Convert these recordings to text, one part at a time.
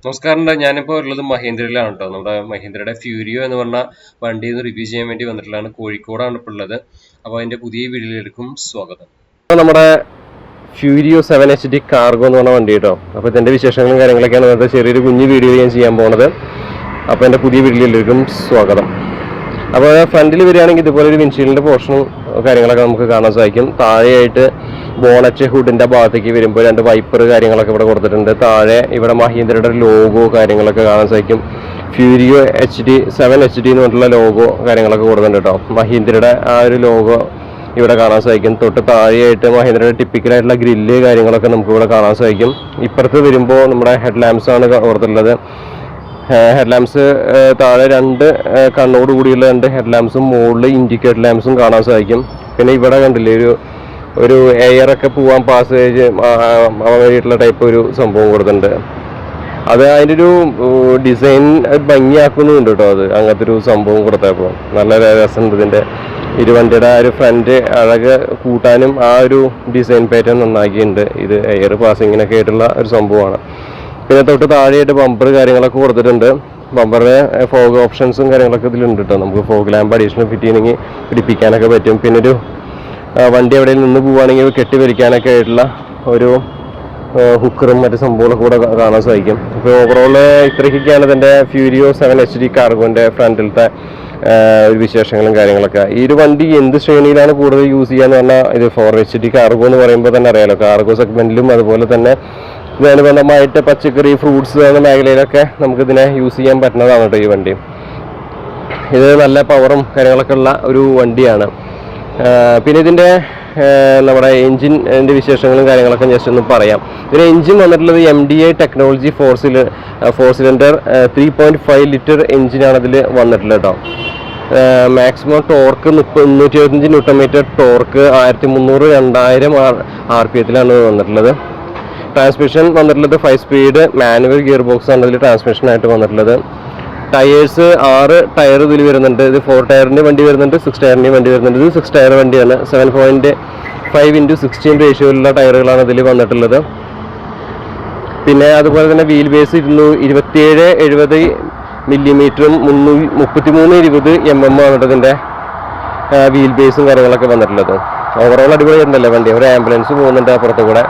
നമസ്കാരം. ഞാനിപ്പോൾ ഉള്ളത് മഹീന്ദ്രയിലാണ് കേട്ടോ. നമ്മുടെ മഹീന്ദ്രയുടെ ഫ്യൂരിയോ എന്ന് പറഞ്ഞ വണ്ടി റിവ്യൂ ചെയ്യാൻ വേണ്ടി വന്നിട്ടുള്ളതാണ്. കോഴിക്കോടാണ് ഇപ്പോൾ ഉള്ളത്. അപ്പോൾ അതിന്റെ പുതിയ വീഡിയോയിലേക്കും സ്വാഗതം. അപ്പോൾ നമ്മുടെ ഫ്യൂരിയോ 7HD കാർഗോ എന്ന് പറഞ്ഞ വണ്ടി കേട്ടോ. അപ്പോൾ ഇതിന്റെ വിശേഷങ്ങളും കാര്യങ്ങളൊക്കെയാണ് ഇന്നത്തെ ചെറിയൊരു കുഞ്ഞു വീഡിയോ ഞാൻ ചെയ്യാൻ പോകുന്നത്. അപ്പോൾ എൻ്റെ പുതിയ വീഡിയോയിലേക്കും സ്വാഗതം. അപ്പോൾ ഫ്രണ്ടിൽ വരികയാണെങ്കിൽ ഇതുപോലെ ഒരു വിൻഷീൽഡിന്റെ പോർഷനും കാര്യങ്ങളൊക്കെ നമുക്ക് കാണാൻ സാധിക്കും. താഴെയായിട്ട് ബോണറ്റ് ഹുഡിന്റെ ഭാഗത്തേക്ക് വരുമ്പോൾ രണ്ട് വൈപ്പർ കാര്യങ്ങളൊക്കെ ഇവിടെ കൊടുത്തിട്ടുണ്ട്. താഴെ ഇവിടെ മഹീന്ദ്രയുടെ ലോഗോ കാര്യങ്ങളൊക്കെ കാണാൻ സാധിക്കും. ഫ്യൂരിയോ HD 7HD എന്ന് പറഞ്ഞിട്ടുള്ള ലോഗോ കാര്യങ്ങളൊക്കെ കൊടുക്കുന്നുണ്ട് കേട്ടോ. മഹീന്ദ്രയുടെ ആ ഒരു ലോഗോ ഇവിടെ കാണാൻ സാധിക്കും. തൊട്ട് താഴെയായിട്ട് മഹീന്ദ്രയുടെ ടിപ്പിക്കലായിട്ടുള്ള ഗ്രില്ല് കാര്യങ്ങളൊക്കെ നമുക്ക് ഇവിടെ കാണാൻ സാധിക്കും. ഇപ്പുറത്ത് വരുമ്പോൾ നമ്മുടെ ഹെഡ് ലാംപ്സ് ആണ് കൊടുത്തിട്ടുള്ളത്. ഹെഡ് ലാംപ്സ് താഴെ രണ്ട് കണ്ണോട് കൂടിയുള്ള രണ്ട് ഹെഡ് ലാംപ്സും മുകളിൽ ഇൻഡിക്കേറ്റർ ലാംപ്സും കാണാൻ സാധിക്കും. പിന്നെ ഇവിടെ കണ്ടില്ലേ ഒരു എയറൊക്കെ പോവാൻ പാസേജ് വേണ്ടിയിട്ടുള്ള ടൈപ്പ് ഒരു സംഭവം കൊടുത്തിട്ടുണ്ട്. അത് അതിൻ്റെ ഒരു ഡിസൈൻ ഭംഗിയാക്കുന്നുണ്ട് കേട്ടോ. അത് അങ്ങനത്തെ ഒരു സംഭവം കൊടുത്തപ്പോൾ നല്ല രസമുണ്ട്. ഇതിൻ്റെ വണ്ടിയുടെ ആ ഒരു ഫ്രണ്ട് അഴക് കൂട്ടാനും ആ ഒരു ഡിസൈൻ പാറ്റേൺ നന്നാക്കിയിട്ടുണ്ട്. ഇത് എയർ പാസിങ്ങിനൊക്കെ ആയിട്ടുള്ള ഒരു സംഭവമാണ്. പിന്നെ തൊട്ട് താഴെയായിട്ട് ബമ്പർ കാര്യങ്ങളൊക്കെ കൊടുത്തിട്ടുണ്ട്. ബമ്പറിന് ഫോഗ് ഓപ്ഷൻസും കാര്യങ്ങളൊക്കെ ഇതിലുണ്ട് കേട്ടോ. നമുക്ക് ഫോഗ് ലാമ്പ് അഡീഷണൽ ഫിറ്റ് ചെയ്യണമെങ്കിൽ പിടിപ്പിക്കാനൊക്കെ പറ്റും. പിന്നെ ഒരു വണ്ടി എവിടെയും നിന്ന് പോവുകയാണെങ്കിൽ കെട്ടി വലിക്കാനൊക്കെ ആയിട്ടുള്ള ഒരു ഹുക്കറും മറ്റു സംഭവങ്ങളൊക്കെ കൂടെ കാണാൻ സാധിക്കും. ഇപ്പോൾ ഓവറോൾ ഇത്രയ്ക്കൊക്കെയാണ് ഇതിൻ്റെ ഫ്യൂരിയോ 7HD കാർഗോൻ്റെ ഫ്രണ്ടിലത്തെ വിശേഷങ്ങളും കാര്യങ്ങളൊക്കെ. ഈ ഒരു വണ്ടി എന്ത് ശ്രേണിയിലാണ് കൂടുതൽ യൂസ് ചെയ്യാന്ന് പറഞ്ഞാൽ ഇത് 4HD കാർഗോ എന്ന് പറയുമ്പോൾ തന്നെ അറിയാലോ. കാർഗോ സെഗ്മെന്റിലും അതുപോലെ തന്നെ ഇതിനനുബന്ധമായിട്ട് പച്ചക്കറി ഫ്രൂട്ട്സ് എന്ന മേഖലയിലൊക്കെ നമുക്കിതിനെ യൂസ് ചെയ്യാൻ പറ്റുന്നതാണ് കേട്ടോ ഈ വണ്ടി. ഇത് നല്ല പവറും കാര്യങ്ങളൊക്കെ ഉള്ള ഒരു വണ്ടിയാണ്. പിന്നെ ഇതിൻ്റെ നമ്മുടെ എൻജിൻ്റെ വിശേഷങ്ങളും കാര്യങ്ങളൊക്കെ ജസ്റ്റ് ഒന്ന് പറയാം. ഇതിന് എൻജിൻ വന്നിട്ടുള്ളത് MDI ടെക്നോളജി 4 സിലിണ്ടർ 3.5 ലിറ്റർ എൻജിനാണ് ഇതിൽ വന്നിട്ടുള്ളത് കേട്ടോ. Maximum torque 325 newton metre torque 1300-2000 RPM വന്നിട്ടുള്ളത്. ട്രാൻസ്മിഷൻ വന്നിട്ടുള്ളത് 5 സ്പീഡ് മാനുവൽ ഗിയർ ബോക്സ് ആണ് ഇതിൽ ട്രാൻസ്മിഷനായിട്ട് വന്നിട്ടുള്ളത്. ടയേഴ്സ് 6 ടയർ ഇതിൽ വരുന്നുണ്ട്. ഇത് 4 ടയറിൻ്റെ വണ്ടി വരുന്നുണ്ട്, 6 ടയറിൻ്റെ വണ്ടി വരുന്നുണ്ട്. ഇത് 6 ടയർ വണ്ടിയാണ്. 7.5x16 റേഷ്യോയിലുള്ള ടയറുകളാണ് ഇതിൽ വന്നിട്ടുള്ളത്. പിന്നെ അതുപോലെ തന്നെ വീൽ ബേസ് 27-70 മില്ലിമീറ്ററും 33-20 mm ആണ് ഇതിൻ്റെ വീൽ ബേസും കാര്യങ്ങളൊക്കെ വന്നിട്ടുള്ളത്. ഓവറോൾ അടിപൊളിയായിട്ടുണ്ടല്ലേ വണ്ടി. ഒരു ആംബുലൻസ് പോകുന്നുണ്ട് അപ്പുറത്ത് കൂടെ.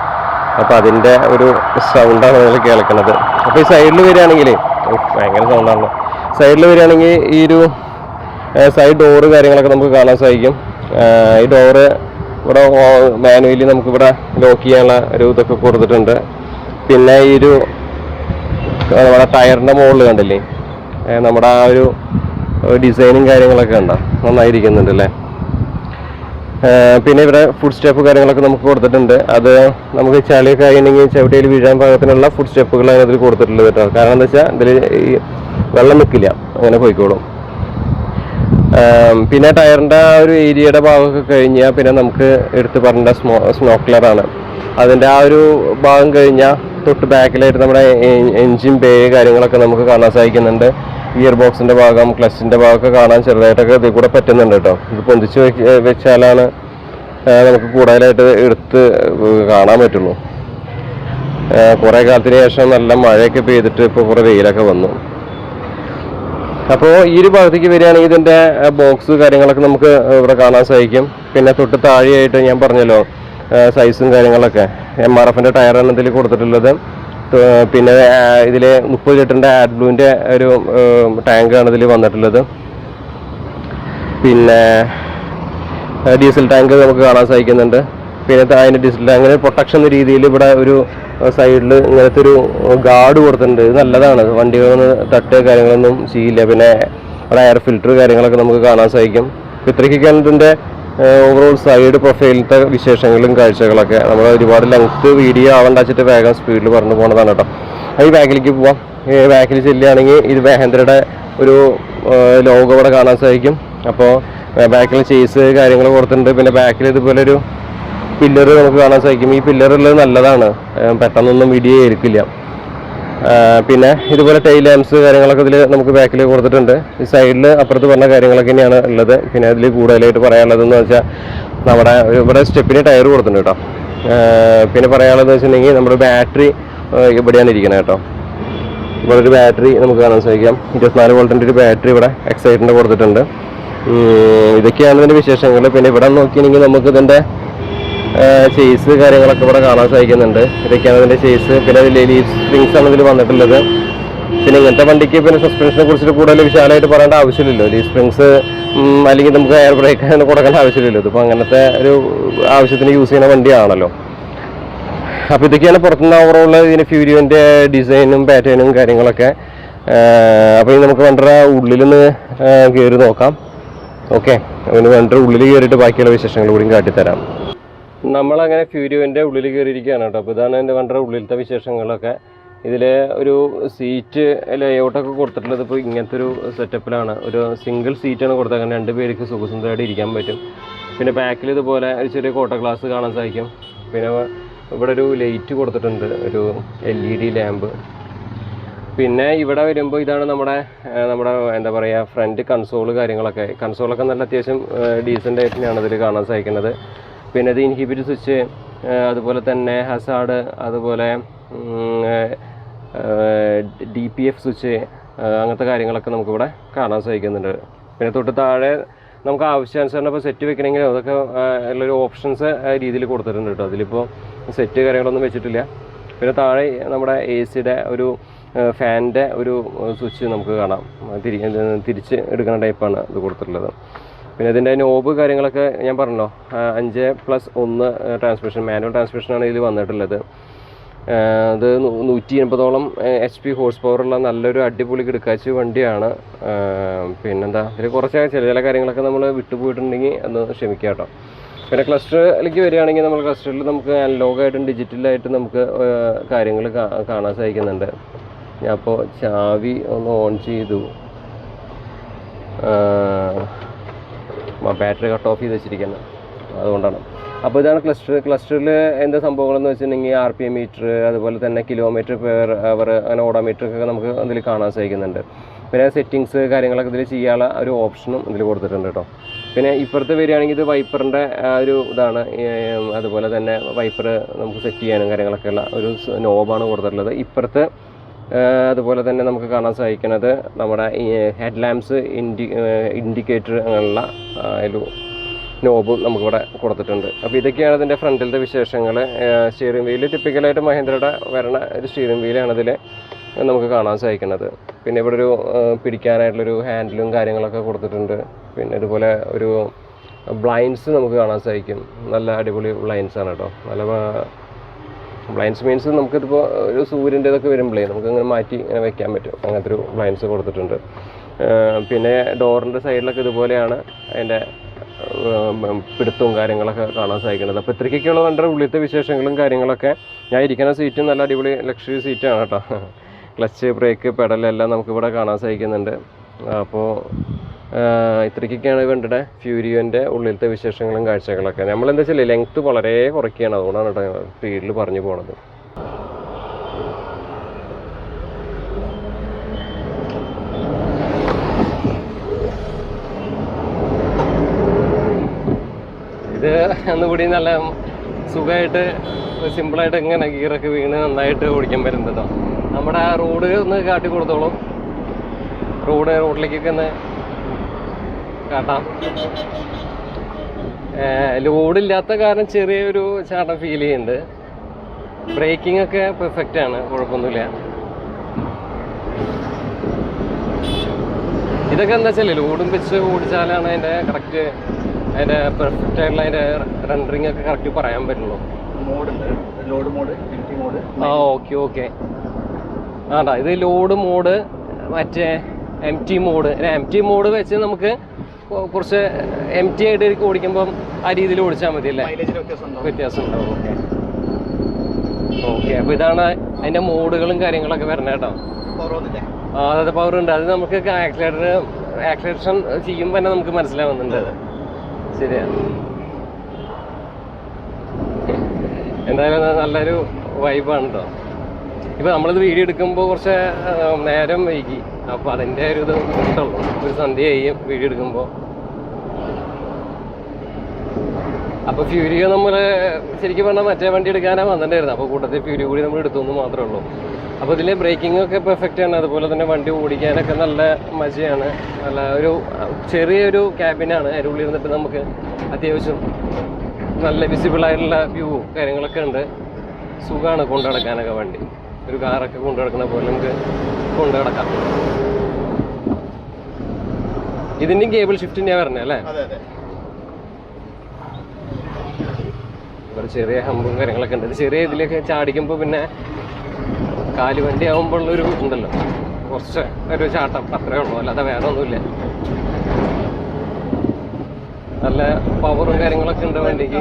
അപ്പോൾ അതിൻ്റെ ഒരു സൗണ്ടാണ് നിങ്ങൾ കേൾക്കുന്നത്. അപ്പോൾ ഈ സൈഡിൽ വരികയാണെങ്കിൽ ഭയങ്കര സൗണ്ടാണല്ലോ. സൈഡിൽ വരികയാണെങ്കിൽ ഈ ഒരു സൈഡ് ഡോറ് കാര്യങ്ങളൊക്കെ നമുക്ക് കാണാൻ സാധിക്കും. ഈ ഡോറ് ഇവിടെ മാനുവലി നമുക്കിവിടെ ലോക്ക് ചെയ്യാനുള്ള ഒരു ഇതൊക്കെ കൊടുത്തിട്ടുണ്ട്. പിന്നെ ഈ ഒരു നമ്മുടെ ടയറിൻ്റെ മുകളിൽ കണ്ടില്ലേ നമ്മുടെ ആ ഒരു ഡിസൈനും കാര്യങ്ങളൊക്കെ ഉണ്ടോ, നന്നായിരിക്കുന്നുണ്ട് അല്ലേ. പിന്നെ ഇവിടെ ഫുഡ് സ്റ്റെപ്പ് കാര്യങ്ങളൊക്കെ നമുക്ക് കൊടുത്തിട്ടുണ്ട്. അത് നമുക്ക് ചളിയൊക്കെ ആയിട്ടുണ്ടെങ്കിൽ ചവിട്ടിയിൽ വീഴാൻ പാകത്തിനുള്ള ഫുഡ് സ്റ്റെപ്പുകളാണ് അതിൽ കൊടുത്തിട്ടുള്ളത് കേട്ടോ. കാരണം എന്താ വെച്ചാൽ ഇതിൽ ഈ വെള്ളം നിൽക്കില്ല, അങ്ങനെ പോയിക്കോളും. പിന്നെ ടയറിൻ്റെ ആ ഒരു ഏരിയയുടെ ഭാഗമൊക്കെ കഴിഞ്ഞാൽ പിന്നെ നമുക്ക് എടുത്ത് പറഞ്ഞ സ്നോക്ലറാണ്. അതിൻ്റെ ആ ഒരു ഭാഗം കഴിഞ്ഞാൽ തൊട്ട് ബാക്കിലായിട്ട് നമ്മുടെ എൻജിൻ ബേ കാര്യങ്ങളൊക്കെ നമുക്ക് കാണാൻ സാധിക്കുന്നുണ്ട്. ഗിയർ ബോക്സിൻ്റെ ഭാഗം, ക്ലച്ചിൻ്റെ ഭാഗമൊക്കെ കാണാൻ ചെറുതായിട്ടൊക്കെ ഇതിൽ കൂടെ പറ്റുന്നുണ്ട് കേട്ടോ. ഇത് പൊന്തിച്ച് വെച്ചാലാണ് നമുക്ക് കൂടുതലായിട്ട് എടുത്ത് കാണാൻ പറ്റുള്ളൂ. കുറേ കാലത്തിന് ശേഷം നല്ല മഴയൊക്കെ പെയ്തിട്ട് ഇപ്പോൾ കുറേ വെയിലൊക്കെ വന്നു. അപ്പോൾ ഈ ഒരു ഭാഗത്തേക്ക് വരികയാണെങ്കിൽ ഇതിൻ്റെ ബോക്സ് കാര്യങ്ങളൊക്കെ നമുക്ക് ഇവിടെ കാണാൻ സാധിക്കും. പിന്നെ തൊട്ട് താഴെയായിട്ട് ഞാൻ പറഞ്ഞല്ലോ സൈസും കാര്യങ്ങളൊക്കെ MRFൻ്റെ ടയറാണ് ഇതിൽ കൊടുത്തിട്ടുള്ളത്. പിന്നെ ഇതിൽ 30 ലിറ്ററിൻ്റെ AdBlueൻ്റെ ഒരു ടാങ്കാണ് ഇതിൽ വന്നിട്ടുള്ളത്. പിന്നെ ഡീസൽ ടാങ്ക് നമുക്ക് കാണാൻ സാധിക്കുന്നുണ്ട്. പിന്നെ അതിൻ്റെ ഡീസൽ ടാങ്കിന് പ്രൊട്ടക്ഷൻ എന്ന രീതിയിൽ ഇവിടെ ഒരു സൈഡിൽ ഇങ്ങനത്തെ ഒരു ഗാർഡ് കൊടുത്തിട്ടുണ്ട്. ഇത് നല്ലതാണ്. വണ്ടികളൊന്നും തട്ട് കാര്യങ്ങളൊന്നും ചെയ്യില്ല. പിന്നെ അവിടെ എയർ ഫിൽറ്റർ കാര്യങ്ങളൊക്കെ നമുക്ക് കാണാൻ സാധിക്കും. ഇത്രയ്ക്കൊക്കെയാണ് ഇതിൻ്റെ ഓവറോൾ സൈഡ് പ്രൊഫൈലിലത്തെ വിശേഷങ്ങളും കാഴ്ചകളൊക്കെ. നമ്മൾ ഒരുപാട് ലെങ്ത്ത് വീഡിയോ ആവേണ്ട വെച്ചിട്ട് വേഗം സ്പീഡിൽ പറഞ്ഞു പോകുന്നതാണ് കേട്ടോ. ഈ ബാക്കിലേക്ക് പോവാം. ഈ ബാക്കിൽ ചെല്ലുകയാണെങ്കിൽ ഇത് മഹീന്ദ്രയുടെ ഒരു ലോഗോ ഇവിടെ കാണാൻ സാധിക്കും. അപ്പോൾ ബാക്കിൽ ചേസ് കാര്യങ്ങൾ കൊടുത്തിട്ടുണ്ട്. പിന്നെ ബാക്കിൽ ഇതുപോലെ ഒരു പില്ലർ നമുക്ക് കാണാൻ സാധിക്കും. ഈ പില്ലറുള്ളത് നല്ലതാണ്, പെട്ടെന്നൊന്നും വീഡിയോ ഏൽക്കില്ല. പിന്നെ ഇതുപോലെ ടൈൽ ലാംപ്സ് കാര്യങ്ങളൊക്കെ ഇതിൽ നമുക്ക് ബാക്കിൽ കൊടുത്തിട്ടുണ്ട്. ഈ സൈഡിൽ അപ്പുറത്ത് പറഞ്ഞ കാര്യങ്ങളൊക്കെ തന്നെയാണ് ഉള്ളത്. പിന്നെ അതിൽ കൂടുതലായിട്ട് പറയാനുള്ളതെന്ന് വെച്ചാൽ നമ്മുടെ ഇവിടെ സ്റ്റെപ്പിന് ടയർ കൊടുത്തിട്ടുണ്ട് കേട്ടോ. പിന്നെ പറയാനുള്ളതെന്ന് വെച്ചിട്ടുണ്ടെങ്കിൽ നമ്മുടെ ബാറ്ററി ഇവിടെയാണ് ഇരിക്കുന്നത് കേട്ടോ. ഇവിടെ ഒരു ബാറ്ററി നമുക്ക് കാണാൻ സാധിക്കാം. 24 വോൾട്ടിൻ്റെ ഒരു ബാറ്ററി ഇവിടെ എക്സൈറ്റിൻ്റെ കൊടുത്തിട്ടുണ്ട്. ഇതൊക്കെയാണ് ഇതിൻ്റെ വിശേഷങ്ങൾ. പിന്നെ ഇവിടെ നോക്കിയിട്ടുണ്ടെങ്കിൽ നമുക്ക് ഇതിൻ്റെ ചേസ് കാര്യങ്ങളൊക്കെ ഇവിടെ കാണാൻ സാധിക്കുന്നുണ്ട്. ഇതൊക്കെയാണ് ഇതിൻ്റെ ചേസ്. പിന്നെ അതിൽ ലീഫ് സ്പ്രിങ്സ് ആണ് ഇതിൽ വന്നിട്ടുള്ളത്. പിന്നെ ഇങ്ങനത്തെ വണ്ടിക്ക് പിന്നെ സസ്പെൻഷനെ കുറിച്ചിട്ട് കൂടുതൽ വിശാലമായിട്ട് പറയേണ്ട ആവശ്യമില്ലല്ലോ. ലീഫ് സ്പ്രിങ്സ് അല്ലെങ്കിൽ നമുക്ക് എയർ ബ്രേക്ക് അങ്ങനെ കൊടുക്കേണ്ട ആവശ്യമില്ലല്ലോ. ഇതിപ്പോൾ അങ്ങനത്തെ ഒരു ആവശ്യത്തിന് യൂസ് ചെയ്യുന്ന വണ്ടിയാണല്ലോ. അപ്പോൾ ഇതൊക്കെയാണ് പുറത്തുനിന്ന് ഓവറോൾ ഇതിന് ഫ്യൂരിയോൻ്റെ ഡിസൈനും പാറ്റേണും കാര്യങ്ങളൊക്കെ. അപ്പോൾ ഇനി നമുക്ക് വണ്ടിയുടെ ഉള്ളിലൊന്ന് കയറി നോക്കാം. ഓക്കെ, അതിന് വണ്ടിയുടെ ഉള്ളിൽ കയറിയിട്ട് ബാക്കിയുള്ള വിശേഷങ്ങൾ കൂടി കാട്ടിത്തരാം. നമ്മളങ്ങനെ ഫ്യൂരിയോൻ്റെ ഉള്ളിൽ കയറിയിരിക്കുകയാണ് കേട്ടോ. അപ്പോൾ ഇതാണ് എൻ്റെ വണ്ടിയുടെ ഉള്ളിലത്തെ വിശേഷങ്ങളൊക്കെ. ഇതിൽ ഒരു സീറ്റ് ലേഔട്ടൊക്കെ കൊടുത്തിട്ടുള്ളത് ഇപ്പോൾ ഇങ്ങനത്തെ ഒരു സെറ്റപ്പിലാണ്. ഒരു സിംഗിൾ സീറ്റാണ് കൊടുത്തത്. 2 പേർക്ക് സുഖസുന്ദരമായിട്ട് ഇരിക്കാൻ പറ്റും. പിന്നെ ബാക്കിൽ ഇതുപോലെ ഒരു ചെറിയ കോട്ട ഗ്ലാസ് കാണാൻ സാധിക്കും. പിന്നെ ഇവിടെ ഒരു ലൈറ്റ് കൊടുത്തിട്ടുണ്ട്, ഒരു LED ലാമ്പ്. പിന്നെ ഇവിടെ വരുമ്പോൾ ഇതാണ് നമ്മുടെ എന്താ പറയുക ഫ്രണ്ട് കൺസോള് കാര്യങ്ങളൊക്കെ. കൺസോളൊക്കെ നല്ല അത്യാവശ്യം ഡീസൻ്റ് ആയിട്ട് തന്നെയാണ് ഇതിൽ കാണാൻ സാധിക്കുന്നത്. പിന്നെ ഇത് ഇൻഹിബിറ്റ് സ്വിച്ച്, അതുപോലെ തന്നെ ഹസാർഡ്, അതുപോലെ DPF സ്വിച്ച്, അങ്ങനത്തെ കാര്യങ്ങളൊക്കെ നമുക്കിവിടെ കാണാൻ സാധിക്കുന്നുണ്ട്. പിന്നെ തൊട്ട് താഴെ നമുക്ക് ആവശ്യാനുസരണം ഇപ്പോൾ സെറ്റ് വെക്കണമെങ്കിലും അതൊക്കെ ഉള്ളൊരു ഓപ്ഷൻസ് രീതിയിൽ കൊടുത്തിട്ടുണ്ട് കേട്ടോ. അതിലിപ്പോൾ സെറ്റ് കാര്യങ്ങളൊന്നും വെച്ചിട്ടില്ല. പിന്നെ താഴെ നമ്മുടെ AC-യുടെ ഒരു ഫാനിൻ്റെ ഒരു സ്വിച്ച് നമുക്ക് കാണാം. തിരിച്ച് എടുക്കുന്ന ടൈപ്പാണ് ഇത് കൊടുത്തിട്ടുള്ളത്. പിന്നെ ഇതിൻ്റെ നോബ് കാര്യങ്ങളൊക്കെ ഞാൻ പറഞ്ഞല്ലോ, 5+1 ട്രാൻസ്മിഷൻ, മാനുവൽ ട്രാൻസ്മിഷനാണ് ഇതിൽ വന്നിട്ടുള്ളത്. അത് 180ഓളം HP ഹോഴ്സ് പവറുള്ള നല്ലൊരു അടിപൊളി കിടക്കാച്ചി വണ്ടിയാണ്. പിന്നെന്താ, ഇതിൽ കുറച്ച് ചില കാര്യങ്ങളൊക്കെ നമ്മൾ വിട്ടുപോയിട്ടുണ്ടെങ്കിൽ ഒന്ന് ക്ഷമിക്കാം കേട്ടോ. പിന്നെ ക്ലസ്റ്ററിലേക്ക് വരികയാണെങ്കിൽ നമ്മൾ ക്ലസ്റ്ററിൽ നമുക്ക് അനലോഗായിട്ടും ഡിജിറ്റലായിട്ടും നമുക്ക് കാര്യങ്ങൾ കാണാൻ സാധിക്കുന്നുണ്ട്. ഞാൻ അപ്പോൾ ചാവി ഒന്ന് ഓൺ ചെയ്തു. ബാറ്ററി കട്ട് ഓഫ് ചെയ്ത് വെച്ചിരിക്കുന്നത് അതുകൊണ്ടാണ്. അപ്പോൾ ഇതാണ് ക്ലസ്റ്ററിൽ എന്താ സംഭവങ്ങളെന്ന് വെച്ചിട്ടുണ്ടെങ്കിൽ RPM മീറ്റർ, അതുപോലെ തന്നെ കിലോമീറ്റർ പെർ അവർ, അങ്ങനെ ഓഡോമീറ്ററൊക്കെ നമുക്ക് അതിൽ കാണാൻ സാധിക്കുന്നുണ്ട്. പിന്നെ സെറ്റിങ്സ് കാര്യങ്ങളൊക്കെ ഇതിൽ ചെയ്യാനുള്ള ഒരു ഓപ്ഷനും ഇതിൽ കൊടുത്തിട്ടുണ്ട് കേട്ടോ. പിന്നെ ഇപ്പുറത്ത് വരികയാണെങ്കിൽ ഇത് വൈപ്പറിൻ്റെ ഒരു ഇതാണ്. അതുപോലെ തന്നെ വൈപ്പർ നമുക്ക് സെറ്റ് ചെയ്യാനും കാര്യങ്ങളൊക്കെ ഉള്ള ഒരു നോബാണ് കൊടുത്തിട്ടുള്ളത്. ഇപ്പുറത്ത് അതുപോലെ തന്നെ നമുക്ക് കാണാൻ സാധിക്കുന്നത് നമ്മുടെ ഹെഡ് ലാംപ്സ്, ഇൻഡിക്കേറ്റർ അങ്ങനെയുള്ള ഒരു നോബും നമുക്കിവിടെ കൊടുത്തിട്ടുണ്ട്. അപ്പോൾ ഇതൊക്കെയാണ് ഇതിൻ്റെ ഫ്രണ്ടിലത്തെ വിശേഷങ്ങൾ. സ്റ്റിയറിംഗ് വീല് ടിപ്പിക്കലായിട്ട് മഹീന്ദ്രയുടെ വരണ ഒരു സ്റ്റിയറിംഗ് വീലാണ് ഇതിൽ നമുക്ക് കാണാൻ സാധിക്കുന്നത്. പിന്നെ ഇവിടെ ഒരു പിടിക്കാനായിട്ടുള്ളൊരു ഹാൻഡിലും കാര്യങ്ങളൊക്കെ കൊടുത്തിട്ടുണ്ട്. പിന്നെ ഇതുപോലെ ഒരു ബ്ലൈൻഡ്സ് നമുക്ക് കാണാൻ സാധിക്കും. നല്ല അടിപൊളി ബ്ലൈൻഡ്സാണ് കേട്ടോ. നല്ല ബ്ലൈൻഡ്സ് മീൻസ് നമുക്കിതിപ്പോൾ ഒരു സൂര്യൻ്റെ ഇതൊക്കെ വരുമ്പോഴേ നമുക്കിങ്ങനെ മാറ്റി ഇങ്ങനെ വെക്കാൻ പറ്റും. അങ്ങനത്തെ ഒരു ബ്ലൈൻഡ്സ് കൊടുത്തിട്ടുണ്ട്. പിന്നെ ഡോറിൻ്റെ സൈഡിലൊക്കെ ഇതുപോലെയാണ് അതിൻ്റെ പിടുത്തവും കാര്യങ്ങളൊക്കെ കാണാൻ സാധിക്കുന്നത്. അപ്പോൾ ഇത്രയ്ക്കൊക്കെയുള്ള വണ്ടിയുടെ ഉള്ളിലത്തെ വിശേഷങ്ങളും കാര്യങ്ങളൊക്കെ. ഞാൻ ഇരിക്കുന്ന സീറ്റും നല്ല അടിപൊളി ലക്ഷറി സീറ്റാണ് കേട്ടോ. ക്ലച്ച്, ബ്രേക്ക്, പെഡലെല്ലാം നമുക്കിവിടെ കാണാൻ സാധിക്കുന്നുണ്ട്. അപ്പോൾ ഇത്രയ്ക്കൊക്കെയാണ് വണ്ടിയുടെ ഫ്യൂരിയോൻ്റെ ഉള്ളിലത്തെ വിശേഷങ്ങളും കാഴ്ചകളൊക്കെ. നമ്മളെന്താ വെച്ചാൽ ലെങ്ത്ത് വളരെ കുറയ്ക്കുകയാണ്, അതുകൊണ്ടാണ് കേട്ടോ സ്പീഡിൽ പറഞ്ഞു പോണത്. ഇത് ഒന്നുകൂടി നല്ല സുഖമായിട്ട് സിമ്പിളായിട്ട് ഇങ്ങനെ ഗിയറൊക്കെ വീണ് നന്നായിട്ട് ഓടിക്കാൻ പറ്റുന്നത് കേട്ടോ. നമ്മുടെ ആ റോഡ് ഒന്ന് കാട്ടി കൊടുത്തോളും. റോഡിലേക്കൊക്കെ ഒന്ന് കാട്ടാം. ലോഡില്ലാത്ത കാരണം ചെറിയൊരു ചാട്ടം ഫീൽ ചെയ്യുന്നുണ്ട്. ബ്രേക്കിംഗ് ഒക്കെ പെർഫെക്റ്റ് ആണ്, കുഴപ്പമൊന്നുമില്ല. ഇതൊക്കെ എന്താ വെച്ചാൽ ലോഡും വെച്ച് ഓടിച്ചാലാണ് അതിൻ്റെ കറക്റ്റ്, അതിൻ്റെ പെർഫെക്റ്റ് ആയിട്ടുള്ള അതിൻ്റെ റെൻഡറിങ് ഒക്കെ കറക്റ്റ് പറയാൻ പറ്റുള്ളൂ. ആ ഓക്കെ ആണ്ടാ, ഇത് ലോഡ് മോഡ്, മറ്റേ empty മോഡ്. empty മോഡ് വെച്ച് നമുക്ക് കുറച്ച് empty ആയിട്ട് ഓടിക്കുമ്പം ആ രീതിയിൽ ഓടിച്ചാൽ മതി അല്ലേ? വ്യത്യാസം ഉണ്ടാവും. ഓക്കെ അപ്പോൾ ഇതാണ് അതിൻ്റെ മോഡുകളും കാര്യങ്ങളൊക്കെ വരണേ കേട്ടോ. അതായത് പവർ ഉണ്ട്. അത് നമുക്ക് ആക്സിലറേഷൻ ചെയ്യുമ്പോൾ തന്നെ നമുക്ക് മനസ്സിലാവുന്നുണ്ട്. ശരിയാ. എന്തായാലും നല്ലൊരു വൈബാണ് കേട്ടോ. ഇപ്പോൾ നമ്മളിത് വീഡിയോ എടുക്കുമ്പോൾ കുറച്ച് നേരം വൈകി, അപ്പോൾ അതിൻ്റെ ഒരു ഇത് കിട്ടുള്ളൂ. ഒരു സന്ധ്യയായി വീഡിയോ എടുക്കുമ്പോൾ. അപ്പോൾ ഫ്യൂരിയോ നമ്മൾ ശരിക്കും പറഞ്ഞാൽ മറ്റേ വണ്ടി എടുക്കാനാണ് വന്നിട്ടുണ്ടായിരുന്നു. അപ്പോൾ കൂട്ടത്തിൽ ഫ്യൂരിയോ കൂടി നമ്മൾ എടുത്തു എന്ന് മാത്രമേ ഉള്ളൂ. അപ്പോൾ ഇതിൽ ബ്രേക്കിംഗ് ഒക്കെ പെർഫെക്റ്റ് ആണ്. അതുപോലെ തന്നെ വണ്ടി ഓടിക്കാനൊക്കെ നല്ല മജയാണ്. നല്ല ഒരു ചെറിയൊരു ക്യാബിനാണ്. അതിൻ്റെ ഉള്ളിൽ ഇരുന്നിട്ട് നമുക്ക് അത്യാവശ്യം നല്ല വിസിബിൾ ആയിട്ടുള്ള വ്യൂവും കാര്യങ്ങളൊക്കെ ഉണ്ട്. സുഖമാണ് കൊണ്ടു നടക്കാനൊക്കെ വണ്ടി. ഒരു കാറൊക്കെ കൊണ്ടു നടക്കുന്ന പോലെ നമുക്ക് കൊണ്ടു നടക്കാം. ഇതിൻ്റെയും കേബിൾ ഷിഫ്റ്റിൻ്റെയാണ് പറഞ്ഞത് അല്ലേ? ഒരു ചെറിയ ഹമ്പും കാര്യങ്ങളൊക്കെ ഉണ്ട്. ചെറിയ ഇതിലൊക്കെ ചാടിക്കുമ്പോൾ പിന്നെ കാലുവണ്ടി ആകുമ്പോഴുള്ളൊരു ഉണ്ടല്ലോ, കുറച്ച് ഒരു ചാട്ടം അത്രേ ഉള്ളൂ, അല്ലാതെ വേറെ ഒന്നുമില്ല. നല്ല പവറും കാര്യങ്ങളൊക്കെ ഉണ്ട് വണ്ടിക്ക്.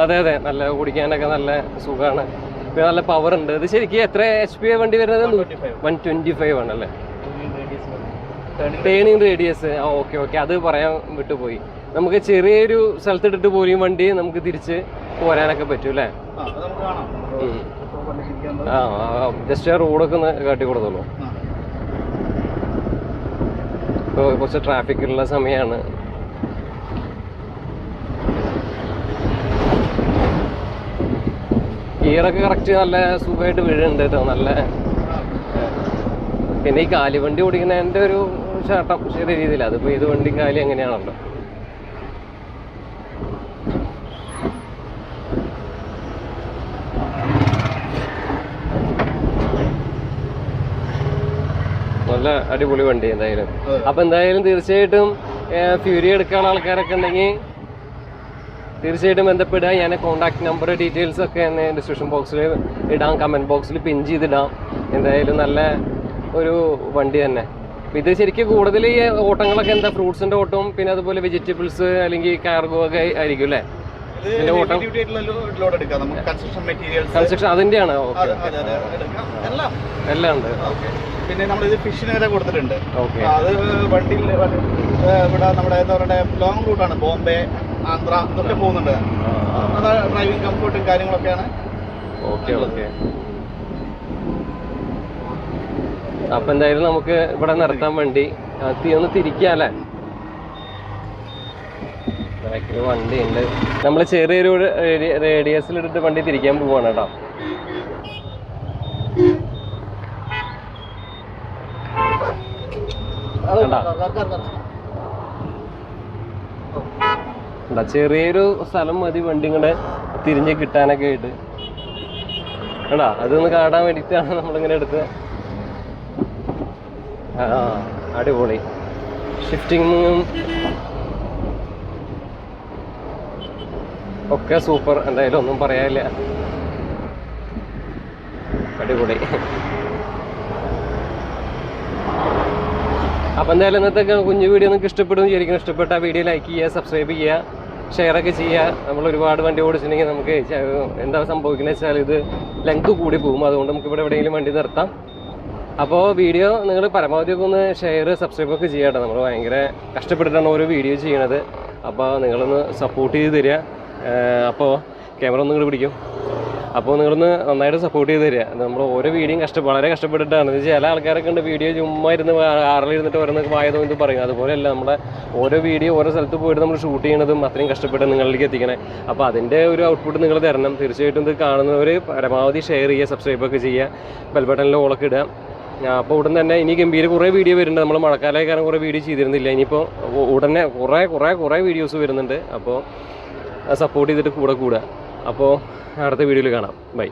അതെ അതെ, നല്ല ഓടിക്കാനൊക്കെ നല്ല സുഖമാണ്. പിന്നെ നല്ല പവർ ഉണ്ട്. ഇത് ശരിക്കും എത്ര HP വണ്ടി വരുന്നത്? 125 ആണല്ലേ? Turning radius. ഓക്കെ ഓക്കെ, അത് പറയാൻ വിട്ടുപോയി. നമുക്ക് ചെറിയൊരു സ്ഥലത്തിട്ടിട്ട് പോലും വണ്ടി നമുക്ക് തിരിച്ച് പോരാനൊക്കെ പറ്റും അല്ലേ? ജസ്റ്റ് റോഡൊക്കെ ഒന്ന് കാട്ടി കൊടുത്തോളൂ. ഇപ്പോൾ കുറച്ച് ട്രാഫിക്കുള്ള സമയമാണ്. ഗിയറൊക്കെ കറക്റ്റ് നല്ല സുഖമായിട്ട് വീഴുന്നുണ്ട് കേട്ടോ. നല്ല പിന്നെ ഈ കാലുവണ്ടി ഓടിക്കുന്നതിൻ്റെ ഒരു ചാട്ടം ചെറിയ രീതിയിൽ, അതിപ്പോൾ ഏത് വണ്ടി കാലി എങ്ങനെയാണല്ലോ. നല്ല അടിപൊളി വണ്ടി എന്തായാലും. അപ്പം എന്തായാലും തീർച്ചയായിട്ടും ഫ്യൂരി എടുക്കാനുള്ള ആൾക്കാരൊക്കെ ഉണ്ടെങ്കിൽ തീർച്ചയായിട്ടും ബന്ധപ്പെടുക. ഞാൻ കോൺടാക്ട് നമ്പർ ഡീറ്റെയിൽസ് ഒക്കെ ഡിസ്ക്രിപ്ഷൻ ബോക്സിൽ ഇടാം, കമൻറ്റ് ബോക്സിൽ പിൻ ചെയ്തിടാം. എന്തായാലും നല്ല ഒരു വണ്ടി തന്നെ. ഇത് ശരിക്കും കൂടുതൽ ഈ ഓട്ടങ്ങളൊക്കെ എന്താ ഫ്രൂട്ട്സിൻ്റെ ഓട്ടവും പിന്നെ അതുപോലെ വെജിറ്റബിൾസ് അല്ലെങ്കിൽ കാർഗോ ഒക്കെ ആയിരിക്കും അല്ലേ? ഇതിന്റെ ഓട്ടം കൺസ്ട്രക്ഷൻ അതിൻ്റെയാണ്. ഓക്കെ, എല്ലാം ഉണ്ട്. പിന്നെ നമ്മളിത് ഫിഷിന് വരെ കൊടുത്തിട്ടുണ്ട്. അത് വണ്ടിയിൽ ഇവിടെ നമ്മുടെ എന്താ പറയുക ലോങ് റൂട്ടാണ്, ബോംബെ, ആന്ധ്ര ഇതൊക്കെ പോകുന്നുണ്ട്. അത് ഡ്രൈവിംഗ് കംഫർട്ടും കാര്യങ്ങളൊക്കെയാണ്. ഓക്കെ ഓക്കെ, അപ്പം എന്തായാലും നമുക്ക് ഇവിടെ നിർത്താൻ വേണ്ടി ഒന്ന് തിരിക്കാം അല്ലേ? ബാക്കിൽ വണ്ടി ഉണ്ട്. നമ്മൾ ചെറിയൊരു റേഡിയസിലിട്ടിട്ട് വണ്ടി തിരിക്കാൻ പോവാണ് കേട്ടോ. ചെറിയൊരു സ്ഥലം മതി വണ്ടി ഇങ്ങനെ തിരിഞ്ഞ് കിട്ടാനൊക്കെ ആയിട്ട്. എടാ അതൊന്ന് കാണാൻ വേണ്ടിയിട്ടാണ് നമ്മളിങ്ങനെ എടുത്തത്. അടിപൊളി ഷിഫ്റ്റിങ്ങും ഒക്കെ സൂപ്പർ. എന്തായാലും ഒന്നും പറയാനില്ല, അടിപൊളി. അപ്പം എന്തായാലും ഇന്നത്തെ കുഞ്ഞു വീഡിയോ നിങ്ങൾക്ക് ഇഷ്ടപ്പെടും വിചാരിക്കണം. ഇഷ്ടപ്പെട്ട വീഡിയോ ലൈക്ക് ചെയ്യുക, സബ്സ്ക്രൈബ് ചെയ്യുക, ഷെയറൊക്കെ ചെയ്യുക. നമ്മൾ ഒരുപാട് വണ്ടി ഓടിച്ചിട്ടുണ്ടെങ്കിൽ നമുക്ക് എന്താ സംഭവിക്കുന്നത് വെച്ചാൽ ഇത് ലെങ്ത് കൂടി പോകും. അതുകൊണ്ട് നമുക്ക് ഇവിടെ എവിടെയെങ്കിലും വണ്ടി നിർത്താം. അപ്പോൾ വീഡിയോ നിങ്ങൾ പരമാവധി ഒക്കെ ഒന്ന് ഷെയർ സബ്സ്ക്രൈബൊക്കെ ചെയ്യാം കേട്ടോ. നമ്മൾ ഭയങ്കര കഷ്ടപ്പെട്ടിട്ടാണ് ഓരോ വീഡിയോ ചെയ്യണത്. അപ്പോൾ നിങ്ങളൊന്ന് സപ്പോർട്ട് ചെയ്ത് തരിക. അപ്പോൾ ക്യാമറ ഒന്നും ഇങ്ങോട്ട് പിടിക്കും. അപ്പോൾ നിങ്ങളൊന്ന് നന്നായിട്ട് സപ്പോർട്ട് ചെയ്ത് തരിക. നമ്മൾ ഓരോ വീഡിയോയും വളരെ കഷ്ടപ്പെട്ടിട്ടാണ്. ചില ആൾക്കാരൊക്കെ ഉണ്ട് വീഡിയോ ചുമ്മാ ഇരുന്ന് ആറിലിരുന്നിട്ട് ഓരോന്നൊക്കെ വായതോ ഇത് പറയും. അതുപോലെയല്ല, നമ്മുടെ ഓരോ വീഡിയോ ഓരോ സ്ഥലത്ത് പോയിട്ട് നമ്മൾ ഷൂട്ട് ചെയ്യണതും അത്രയും കഷ്ടപ്പെട്ട് നിങ്ങളിലേക്ക് എത്തിക്കണേ. അപ്പോൾ അതിൻ്റെ ഒരു ഔട്ട്പുട്ട് നിങ്ങൾ തരണം. തീർച്ചയായിട്ടും ഇത് കാണുന്നവർ പരമാവധി ഷെയർ ചെയ്യുക, സബ്സ്ക്രൈബൊക്കെ ചെയ്യുക, ബെൽ ബട്ടണിൽ ഓളൊക്കെ ഇടുക. അപ്പോൾ ഉടൻ തന്നെ ഇനി ഗംഭീര കുറേ വീഡിയോ വരുന്നുണ്ട്. നമ്മൾ മഴക്കാലമായ കാരണം കുറേ വീഡിയോ ചെയ്തിരുന്നില്ല. ഇനിയിപ്പോൾ ഉടനെ കുറേ വീഡിയോസ് വരുന്നുണ്ട്. അപ്പോൾ സപ്പോർട്ട് ചെയ്തിട്ട് കൂടെ കൂടുക. അപ്പോൾ അടുത്ത വീഡിയോയിൽ കാണാം. ബൈ.